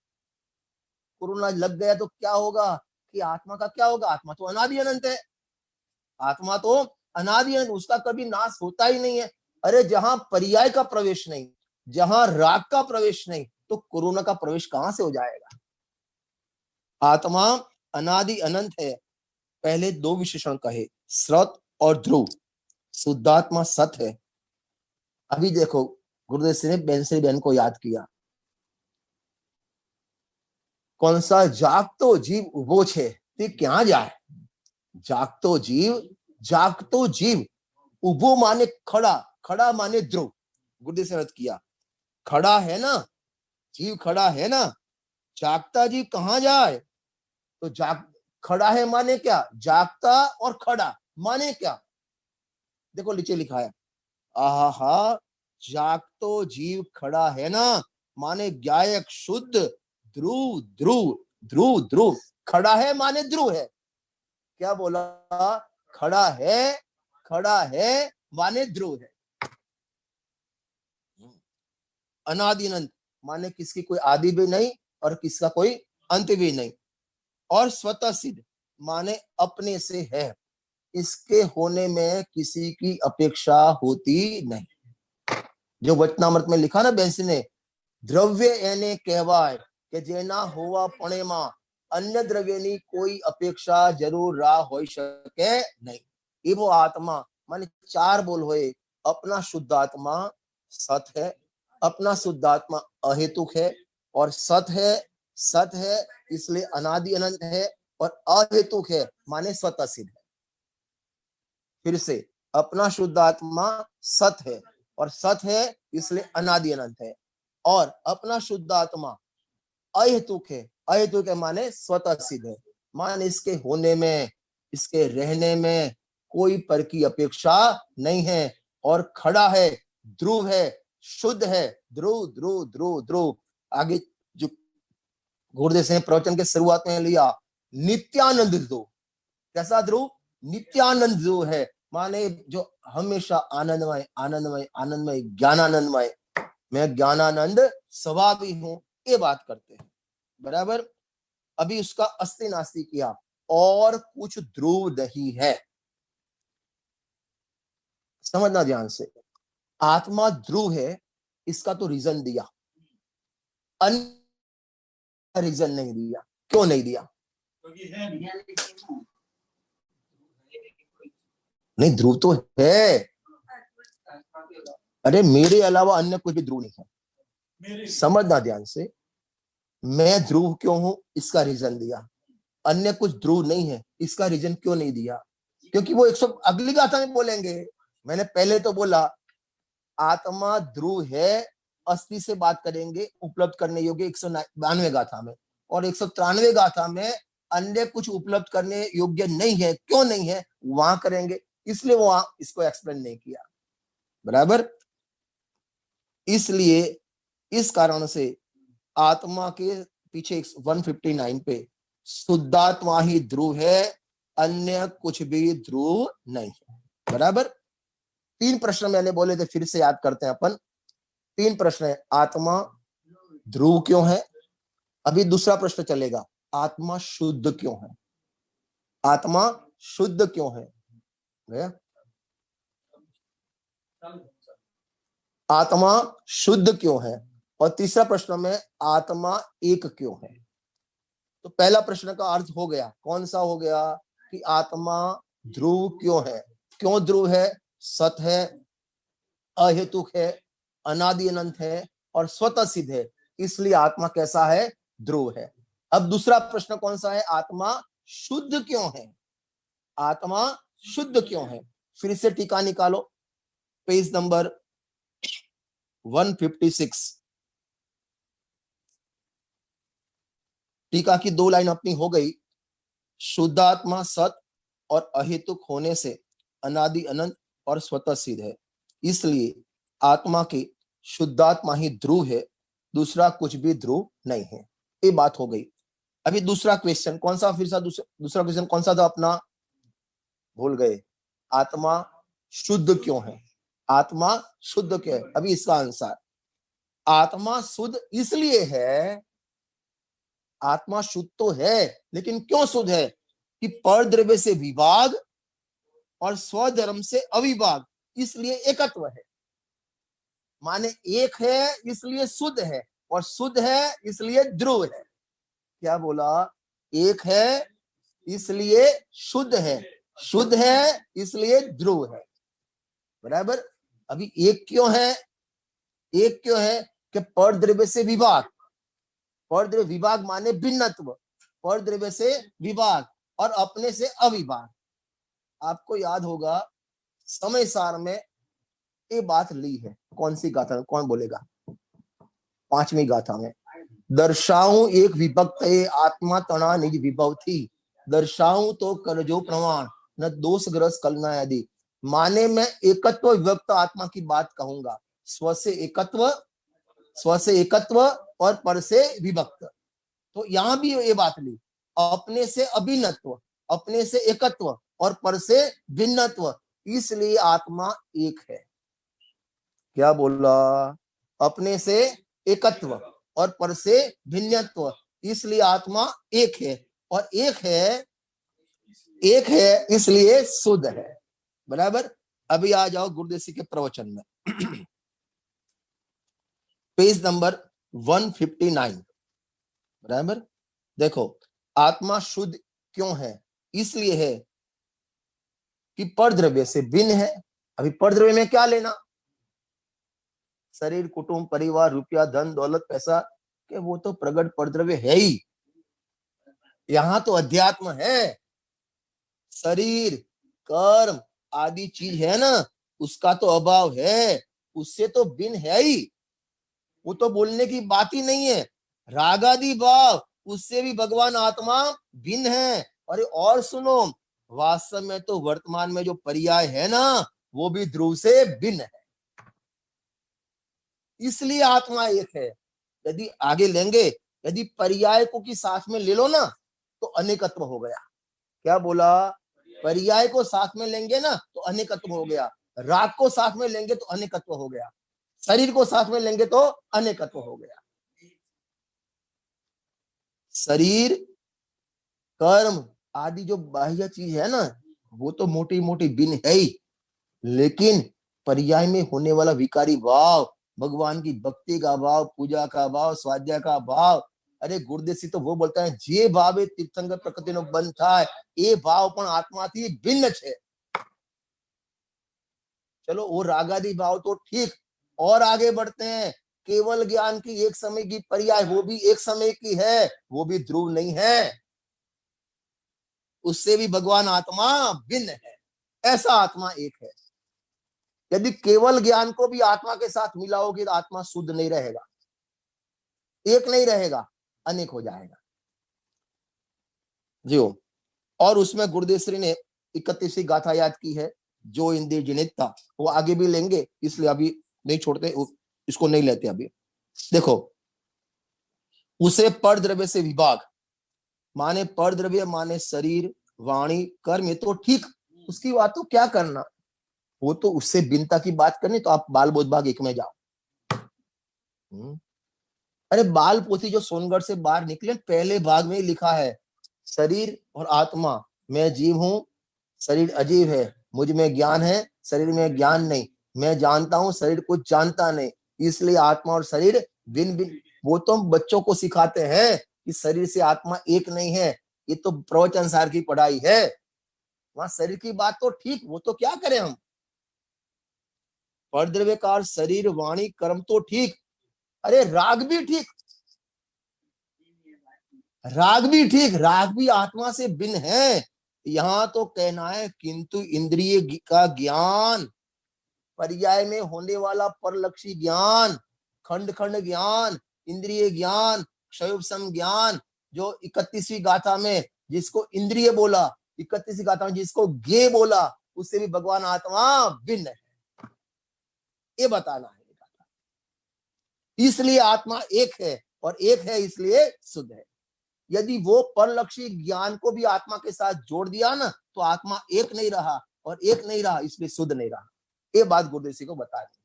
कोरोना लग गया तो क्या होगा, कि आत्मा का क्या होगा? आत्मा तो अनादि अनंत है, आत्मा तो अनादि अनंत, उसका कभी नाश होता ही नहीं है। अरे जहां पर्याय का प्रवेश नहीं, जहां राग का प्रवेश नहीं, तो कोरोना का प्रवेश कहां से हो जाएगा? आत्मा अनादि अनंत है। पहले दो विशेषण कहे, सत और ध्रुव। शुद्धात्मा सत है। अभी देखो, गुरुदेव सिंह ने बेंसरी बहन को याद किया, कौन सा जागतो जीव उभो छे ते क्या जाए? जागतो जीव उभो माने खड़ा, खड़ा माने ध्रुव। गुरुदेव से अर्थ किया, खड़ा है ना, जीव खड़ा है ना, जागता जीव कहां जाए? तो जाग, खड़ा है माने क्या? जागता और खड़ा माने क्या? देखो नीचे लिखा है, आहा, जागतो जीव खड़ा है ना, माने गायक शुद्ध ध्रुव ध्रुव ध्रुव ध्रुव। खड़ा है माने ध्रुव है। क्या बोला? खड़ा है माने ध्रुव है। अनादि अनंत माने किसकी कोई आदि भी नहीं और किसका कोई अंत भी नहीं। और स्वतः सिद्ध माने अपने से है, इसके होने में किसी की अपेक्षा होती नहीं। जो वचनामृत में लिखा ना बेंसी ने, द्रव्य एने कहवाय કે જેના હોવા પણેમાં अन्य દ્રવ્યની કોઈ અપેક્ષા જરૂર રાહ હોઈ શકે નહીં। એવો આત્મા माने चार बोल होए, अपना शुद्ध आत्मा सत है, अपना शुद्ध आत्मा अहेतुक है और सत है इसलिए अनादि अनंत है, और अहेतुक है माने स्वतः सिद्ध है। फिर से, अपना शुद्ध आत्मा सत है और सत है इसलिए अनादि अनंत है, और अपना शुद्ध आत्मा अहेतुक है माने स्वतः सिद्ध है, माने इसके होने में, इसके रहने में कोई पर की अपेक्षा नहीं है, और खड़ा है, ध्रुव है, शुद्ध है। ध्रुव ध्रुव ध्रुव ध्रुव आगे जो गुरुदेव से प्रवचन के शुरुआत में लिया, नित्यानंद ध्रुव। कैसा ध्रुव? नित्यानंद ध्रुव है, माने जो हमेशा आनंदमय आनंदमय आनंदमय ज्ञानानंदमय, मैं ज्ञानानंद स्वभावी हूं, ये बात करते हैं। बराबर। अभी उसका अस्ति नास्ति किया, और कुछ ध्रुव नहीं है। समझना ध्यान से, आत्मा ध्रुव है इसका तो रीजन दिया, अन्य रीजन नहीं दिया। क्यों नहीं दिया? नहीं, ध्रुव तो है। अरे मेरे अलावा अन्य कोई भी ध्रुव नहीं है। समझना ध्यान से, मैं ध्रुव क्यों हूं इसका रीजन दिया, अन्य कुछ ध्रुव नहीं है इसका रीजन क्यों नहीं दिया, क्योंकि वो 100 अगली गाथा में बोलेंगे। मैंने पहले तो बोला आत्मा ध्रुव है, अस्थि से बात करेंगे उपलब्ध करने योग्य 192 गाथा में, और 193 गाथा में अन्य कुछ उपलब्ध करने योग्य नहीं है। क्यों नहीं है वहां करेंगे, इसलिए वहां इसको एक्सप्लेन नहीं किया। बराबर। इसलिए इस कारण से आत्मा के पीछे 159 पे शुद्धात्मा ही ध्रुव है, अन्य कुछ भी ध्रुव नहीं है। बराबर। 3 प्रश्न मैंने बोले थे, फिर से याद करते हैं अपन। 3 प्रश्न है, आत्मा ध्रुव क्यों है। अभी दूसरा प्रश्न चलेगा, आत्मा शुद्ध क्यों है। आत्मा शुद्ध क्यों है, गया? आत्मा शुद्ध क्यों है, और तीसरा प्रश्न में आत्मा एक क्यों है। तो पहला प्रश्न का अर्थ हो गया, कौन सा हो गया, कि आत्मा ध्रुव क्यों है। क्यों ध्रुव है? सत है, अहेतुक है, अनादि अनंत है और स्वतः सिद्ध है, इसलिए आत्मा कैसा है, ध्रुव है। अब दूसरा प्रश्न कौन सा है, आत्मा शुद्ध क्यों है। आत्मा शुद्ध क्यों है। फिर से टीका निकालो, पेज नंबर 156। टीका की 2 लाइन अपनी हो गई। शुद्धात्मा सत और अहेतुक होने से अनादि अनंत और स्वतः सिद्ध है, इसलिए आत्मा की शुद्धात्मा ही ध्रुव है, दूसरा कुछ भी ध्रुव नहीं है। ये बात हो गई। अभी दूसरा क्वेश्चन कौन सा, फिर से दूसरा क्वेश्चन कौन सा था अपना, भूल गए। आत्मा शुद्ध क्यों है। आत्मा शुद्ध क्यों है। अभी इसका आंसर, आत्मा शुद्ध इसलिए है, आत्मा शुद्ध तो है लेकिन क्यों शुद्ध है, कि परद्रव्य से विभाग और स्वधर्म से अविभाग, इसलिए एकत्व है। माने एक है इसलिए शुद्ध है, और शुद्ध है इसलिए ध्रुव है। क्या बोला, एक है इसलिए शुद्ध है, शुद्ध है इसलिए ध्रुव है। बराबर। अभी एक क्यों है, एक क्यों है कि परद्रव्य से विभाग, परद्रव्य विभाग माने भिन्नत्व, परद्रव्य से विभाग और अपने से अविभाग। आपको याद होगा समय सार में ये बात ली है, कौन सी गाथा में, कौन बोलेगा, 5वीं गाथा में, दर्शाऊं एक विभक्त आत्मा तना निज विभव थी, दर्शाऊं तो कर जो प्रमाण न दोषग्रस्त कलना आदि। माने मैं एकत्व विभक्त आत्मा की बात कहूंगा, स्व से एकत्व और पर से विभक्त। तो यहां भी ये बात ली, अपने से अभिन्नत्व, अपने से एकत्व और पर से भिन्नत्व, इसलिए आत्मा एक है। क्या बोला? अपने से एकत्व और पर से भिन्नत्व, इसलिए आत्मा एक है, और एक है इसलिए शुद्ध है। बराबर। अभी आ जाओ गुरुदेसी के प्रवचन में। Page number 159। बराबर। देखो, आत्मा शुद्ध क्यों है? इसलिए है कि परद्रव्य से भिन्न है। अभी परद्रव्य में क्या लेना? शरीर, कुटुंब, परिवार, रुपया, धन, दौलत, पैसा, के वो तो प्रगट परद्रव्य है ही। यहां तो अध्यात्म है। शरीर, कर्म आदि चीज है ना, उसका तो अभाव है, उससे तो भिन्न है ही। वो तो बोलने की बात ही नहीं है। राग आदि भाव, उससे भी भगवान आत्मा भिन्न है। और सुनो, वास्तव में तो वर्तमान में जो पर्याय है ना, वो भी ध्रुव से भिन्न है, इसलिए आत्मा एक है। यदि आगे लेंगे, यदि पर्याय को की साथ में ले लो ना, तो अनेकत्व हो गया। क्या बोला? पर्याय को साथ में लेंगे ना तो अनेकत्व हो गया। राग को साथ में लेंगे तो अनेकत्व हो गया। शरीर को साथ में लेंगे तो अनेकत्व हो गया। शरीर, कर्म आदि जो बाह्य चीज है ना, वो तो मोटी मोटी भिन्न है ही, लेकिन पर्याय में होने वाला विकारी भाव, भगवान की भक्ति का भाव, पूजा का भाव, स्वाध्याय का भाव, अरे गुरुदेसी तो वो बोलता है, जे भावे तीर्थंकर प्रकृति नो बंध थाय, ए भाव पण आत्माथी भिन्न छे। चलो वो रागादि भाव तो ठीक, और आगे बढ़ते हैं। केवल ज्ञान की एक समय की पर्याय, वो भी एक समय की है, वो भी ध्रुव नहीं है, उससे भी भगवान आत्मा भिन्न है। ऐसा आत्मा एक है। यदि केवल ज्ञान को भी आत्मा के साथ मिलाओगे तो आत्मा शुद्ध नहीं रहेगा, एक नहीं रहेगा, अनेक हो जाएगा। जी। और उसमें गुरुदेवश्री ने 31वीं गाथा याद की है, जो इंद्रिय जनिता, वो आगे भी लेंगे, इसलिए अभी नहीं छोड़ते, इसको नहीं लेते अभी। देखो, उसे परद्रव्य से विभाग, माने परद्रव्य माने शरीर, वाणी, कर्म, ये तो ठीक, उसकी बात तो क्या करना, वो तो उससे भिन्नता की बात करनी, तो आप बाल बोध भाग 1 में जाओ। अरे बाल पोथी जो सोनगढ़ से बाहर निकले, पहले भाग में लिखा है, शरीर और आत्मा, मैं जीव हूं, शरीर अजीब है, मुझ में ज्ञान है, शरीर में ज्ञान नहीं, मैं जानता हूं, शरीर कुछ जानता नहीं, इसलिए आत्मा और शरीर भिन्न भिन्न। वो तो हम बच्चों को सिखाते हैं कि शरीर से आत्मा एक नहीं है, ये तो प्रवचन सार की पढ़ाई है। वहां शरीर की बात तो ठीक, वो तो क्या करें हम, परद्रव्यकार, शरीर, वाणी, कर्म तो ठीक, अरे राग भी ठीक, राग भी ठीक, राग भी आत्मा से भिन्न है। यहां तो कहना है, किंतु इंद्रिय का ज्ञान, पर्याय में होने वाला परलक्षी ज्ञान, खंड खंड ज्ञान, इंद्रिय ज्ञान, क्षयोपशम ज्ञान, जो 31वीं गाथा में जिसको इंद्रिय बोला, 31वीं गाथा में जिसको ज्ञेय बोला, उससे भी भगवान आत्मा भिन्न है, ये बताना है। इसलिए आत्मा एक है, और एक है इसलिए शुद्ध है। यदि वो परलक्षी ज्ञान को भी आत्मा के साथ जोड़ दिया ना, तो आत्मा एक नहीं रहा, और एक नहीं रहा इसलिए शुद्ध नहीं रहा। ये बात गुरुदेसी को बता दी।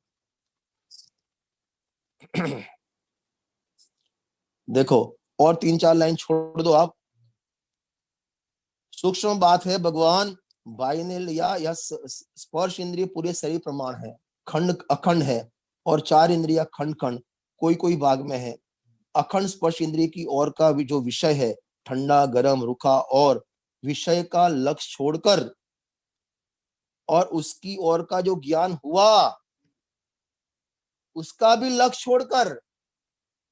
देखो, और 3-4 लाइन छोड़ दो आप। सूक्ष्म बात है, भगवान भाई ने लिया, या स्पर्श इंद्रिय पूरे शरीर प्रमाण है, खंड अखंड है, और 4 इंद्रिया खंड खंड कोई कोई भाग में है। अखंड स्पर्श इंद्रिय की ओर का जो विषय है, ठंडा, गर्म, रुखा, और विषय का लक्ष्य छोड़कर, और उसकी ओर का जो ज्ञान हुआ, उसका भी लक्ष्य छोड़कर,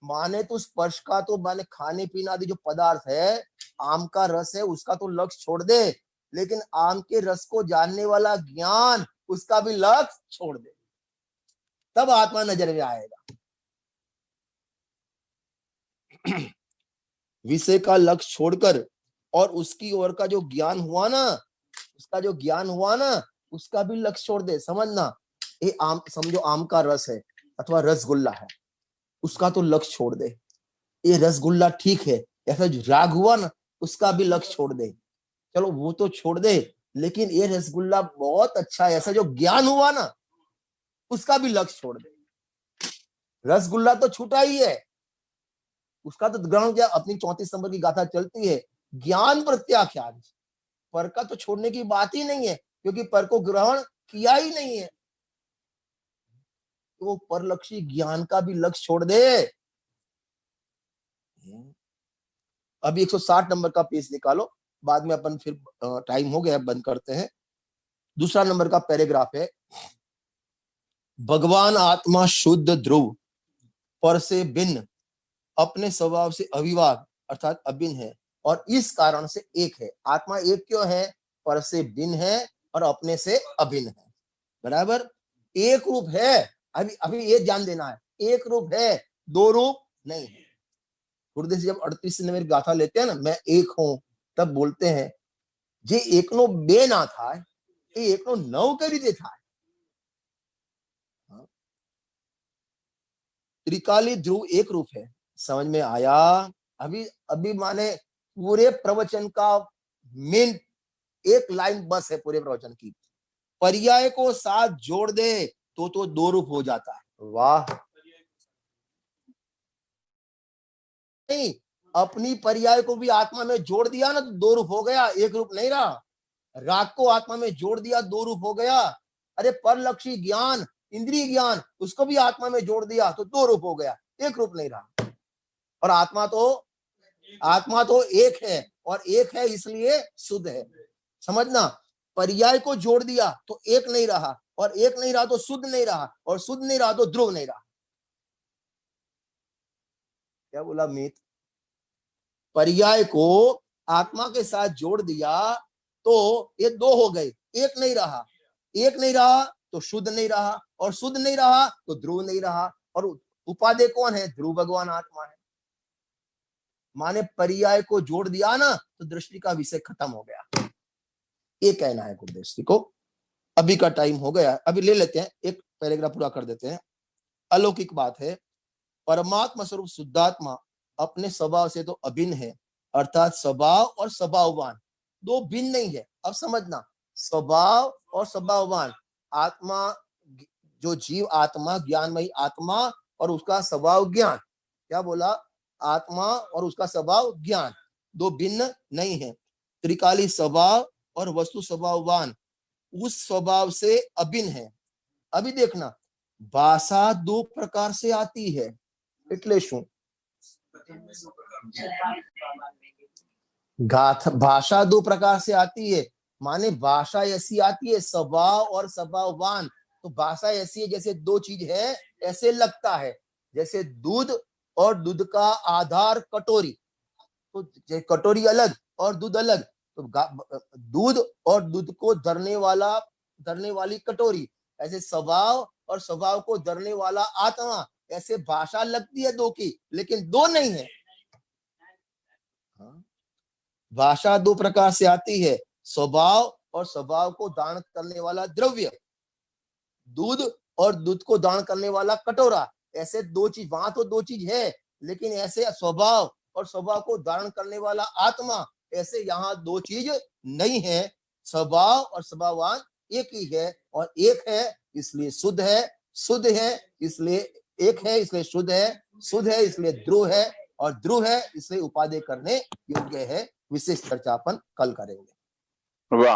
माने तो स्पर्श का तो माने खाने पीने आदि जो पदार्थ है, आम का रस है, उसका तो लक्ष्य छोड़ दे, लेकिन आम के रस को जानने वाला ज्ञान, उसका भी लक्ष्य छोड़ दे, तब आत्मा नजर में आएगा। विषय का लक्ष्य छोड़कर, और उसकी ओर का जो ज्ञान हुआ ना, उसका जो ज्ञान हुआ ना, उसका भी लक्ष्य छोड़ दे। समझना, ये आम, समझो आम का रस है अथवा रसगुल्ला है, उसका तो लक्ष्य छोड़ दे, ये रसगुल्ला ठीक है, ऐसा जो राग हुआ ना, उसका भी लक्ष्य छोड़ दे। चलो वो तो छोड़ दे, लेकिन ये रसगुल्ला बहुत अच्छा है, ऐसा जो ज्ञान हुआ ना, उसका भी लक्ष्य छोड़ दे। रसगुल्ला तो छूटा ही है, उसका तो ग्रहण किया। अपनी 34 नंबर की गाथा चलती है, ज्ञान प्रत्याख्यान, पर का तो छोड़ने की बात ही नहीं है, क्योंकि पर को ग्रहण किया ही नहीं है। तो वो परलक्षी ज्ञान का भी लक्ष्य छोड़ दे। अभी 160 नंबर का पेज निकालो, बाद में अपन फिर टाइम हो गया, बंद करते हैं। दूसरा नंबर का पैराग्राफ है, भगवान आत्मा शुद्ध ध्रुव, पर से भिन्न, अपने स्वभाव से अविवाद अर्थात अभिन्न है, और इस कारण से एक है। आत्मा एक क्यों है? पर से भिन्न है और अपने से अभिन्न है। बराबर, एक रूप है। अभी ये ध्यान देना है, एक रूप है, दो रूप नहीं है। गुरुदेव जी जब 38 नंबर गाथा लेते हैं ना, मैं एक हूं, तब बोलते हैं जे एकनो बे ना था, ये एकनो नव कई रीते था। त्रिकाली ध्रुव एक रूप है, समझ में आया? अभी माने पूरे प्रवचन का मेन एक लाइन बस है पूरे प्रवचन की, पर्याय को साथ जोड़ दे तो दो रूप हो जाता है। वाह, नहीं, अपनी पर्याय को भी आत्मा में जोड़ दिया ना तो दो रूप हो गया, एक रूप नहीं रहा। राग को आत्मा में जोड़ दिया, दो रूप हो गया। अरे परलक्षी ज्ञान, इंद्रिय ज्ञान, उसको भी आत्मा में जोड़ दिया तो दो रूप हो गया, एक रूप नहीं रहा। और आत्मा तो एक है, और एक है इसलिए शुद्ध है। समझना, पर्याय को जोड़ दिया तो एक नहीं रहा, और एक नहीं रहा तो शुद्ध नहीं रहा, और शुद्ध नहीं रहा तो ध्रुव नहीं रहा। क्या बोला मीत? पर्याय को आत्मा के साथ जोड़ दिया तो ये दो हो गए, एक नहीं रहा। एक नहीं रहा तो शुद्ध नहीं रहा, और शुद्ध नहीं रहा तो ध्रुव नहीं रहा। और उपादेय कौन है? ध्रुव भगवान आत्मा है। माने पर्याय को जोड़ दिया ना तो दृष्टि का विषय खत्म हो गया। ये कहना है गुरुदेव जी को। अभी का टाइम हो गया, अभी ले लेते हैं, एक पैराग्राफ पूरा कर देते हैं। अलौकिक बात है, परमात्मा स्वरूप शुद्धात्मा अपने स्वभाव से तो अभिन्न है, अर्थात स्वभाव और स्वभाववान दो भिन्न नहीं है। अब समझना, स्वभाव और स्वभाववान, आत्मा जो जीव आत्मा, ज्ञानमयी आत्मा और उसका स्वभाव ज्ञान, क्या बोला? आत्मा और उसका स्वभाव ज्ञान दो भिन्न नहीं है। त्रिकाली स्वभाव और वस्तु स्वभाववान उस स्वभाव से अभिन्न है। अभी देखना, भाषा दो प्रकार से आती है, એટલે શું? भाषा दो प्रकार से आती है, माने भाषा ऐसी आती है स्वभाव और स्वभाववान। तो भाषा ऐसी है जैसे दो चीज है, ऐसे लगता है। जैसे दूध और दूध का आधार कटोरी, तो कटोरी अलग और दूध अलग, तो दूध और दूध को धरने वाली कटोरी। ऐसे स्वभाव और स्वभाव को धरने वाला आत्मा। ऐसे भाषा लगती है दो की, लेकिन दो नहीं है। भाषा दो प्रकार से आती है, स्वभाव और स्वभाव को धारण करने वाला द्रव्य, दूध और दूध को धारण करने वाला कटोरा। ऐसे दो चीज, वहां तो दो चीज है, लेकिन ऐसे स्वभाव और स्वभाव को धारण करने वाला आत्मा, ऐसे यहाँ दो चीज नहीं है। स्वभाव और स्वभाववान एक ही है, और एक है इसलिए शुद्ध है, शुद्ध है इसलिए एक है, इसलिए शुद्ध है, शुद्ध है इसलिए ध्रुव है, और ध्रुव है इसलिए उपादेय करने योग्य है। विशेष चर्चा अपन कल करेंगे। वाह।